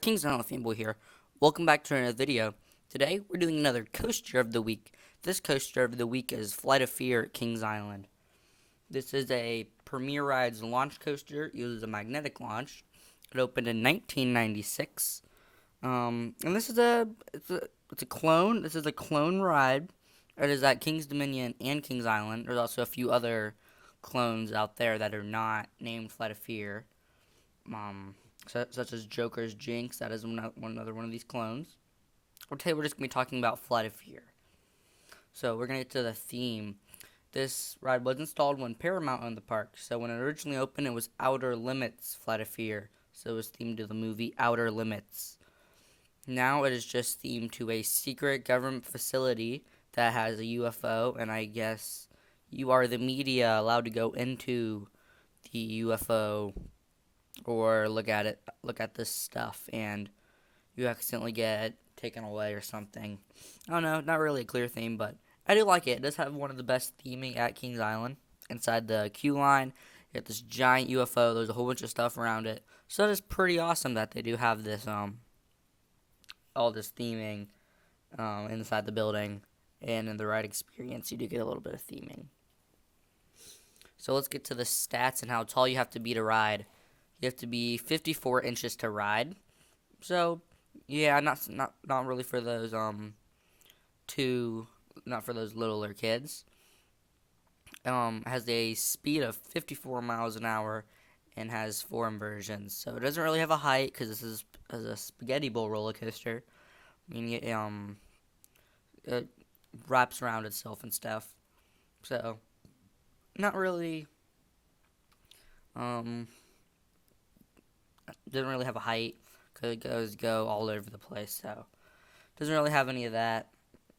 Kings Island Fanboy here. Welcome back to another video. Today, we're doing another coaster of the week. This coaster of the week is Flight of Fear at Kings Island. This is a Premier Rides launch coaster. It uses a magnetic launch. It opened in 1996. And this is it's a clone. This is a clone ride. It is at Kings Dominion and Kings Island. There's also a few other clones out there that are not named Flight of Fear. Such as Joker's Jinx. That is another one of these clones. Today we're just going to be talking about Flight of Fear. So we're going to get to the theme. This ride was installed when Paramount owned the park. So when it originally opened, it was Outer Limits Flight of Fear. So it was themed to the movie Outer Limits. Now it is just themed to a secret government facility that has a UFO. And I guess you are the media allowed to go into the UFO or look at this stuff, and you accidentally get taken away or something. I don't know, not really a clear theme, but I do like it. It does have one of the best theming at Kings Island. Inside the queue line, you have this giant UFO. There's a whole bunch of stuff around it. So that is pretty awesome that they do have this, all this theming inside the building, and in the ride experience, you do get a little bit of theming. So let's get to the stats and how tall you have to be to ride. You have to be 54 inches to ride. So, yeah, not really for those not for those littler kids. Has a speed of 54 miles an hour and has 4 inversions. So it doesn't really have a height because this is a spaghetti bowl roller coaster. Meaning it wraps around itself and stuff. So not really doesn't really have a height because it go all over the place, so doesn't really have any of that.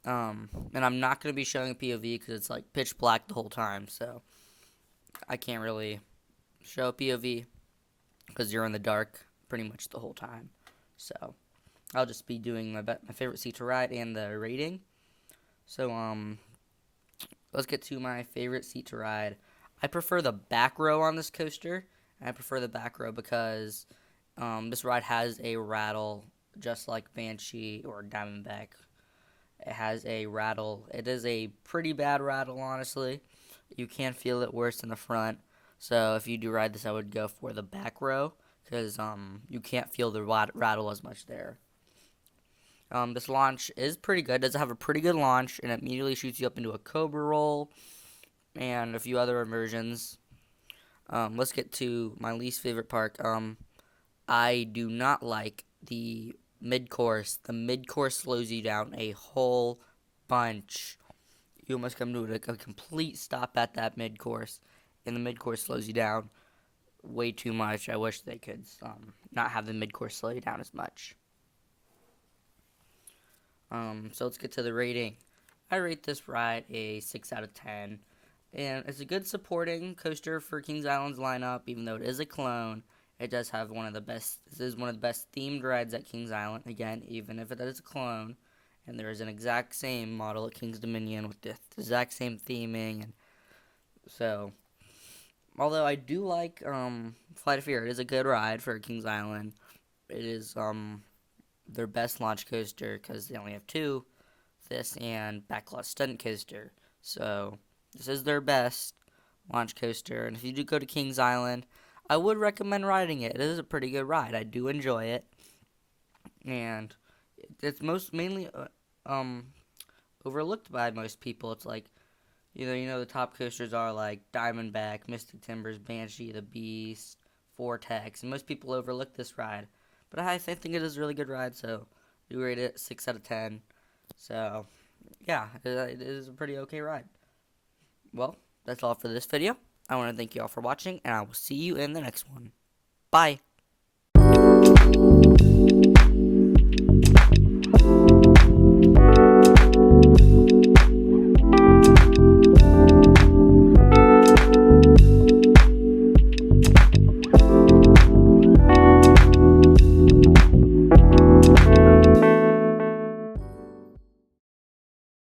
And I'm not going to be showing a POV because it's like pitch black the whole time, so I can't really show a POV because you're in the dark pretty much the whole time. So I'll just be doing my favorite seat to ride and the rating. So let's get to my favorite seat to ride. I prefer the back row on this coaster. I prefer the back row because this ride has a rattle, just like Banshee or Diamondback. It has a rattle. It is a pretty bad rattle, honestly. You can feel it worse in the front. So if you do ride this, I would go for the back row because you can't feel the rattle as much there. This launch is pretty good. It does have a pretty good launch, and it immediately shoots you up into a Cobra roll and a few other immersions. Let's get to my least favorite part. I do not like the mid-course. The mid-course slows you down a whole bunch. You almost come to a complete stop at that mid-course, and the mid-course slows you down way too much. I wish they could not have the mid-course slow you down as much. So let's get to the rating. I rate this ride a 6 out of 10. And it's a good supporting coaster for Kings Island's lineup, even though it is a clone. It does have this is one of the best themed rides at Kings Island. Again, even if it is a clone. And there is an exact same model at Kings Dominion with the exact same theming. And so, although I do like Flight of Fear, it is a good ride for Kings Island. It is their best launch coaster because they only have 2. This and Backlot Stunt Coaster. So this is their best launch coaster, and if you do go to Kings Island, I would recommend riding it. It is a pretty good ride. I do enjoy it, and it's mainly overlooked by most people. It's like, you know the top coasters are like Diamondback, Mystic Timbers, Banshee, the Beast, Vortex, and most people overlook this ride. But I think it is a really good ride, so I do rate it 6 out of 10. So yeah, it is a pretty okay ride. Well, that's all for this video. I want to thank you all for watching, and I will see you in the next one. Bye.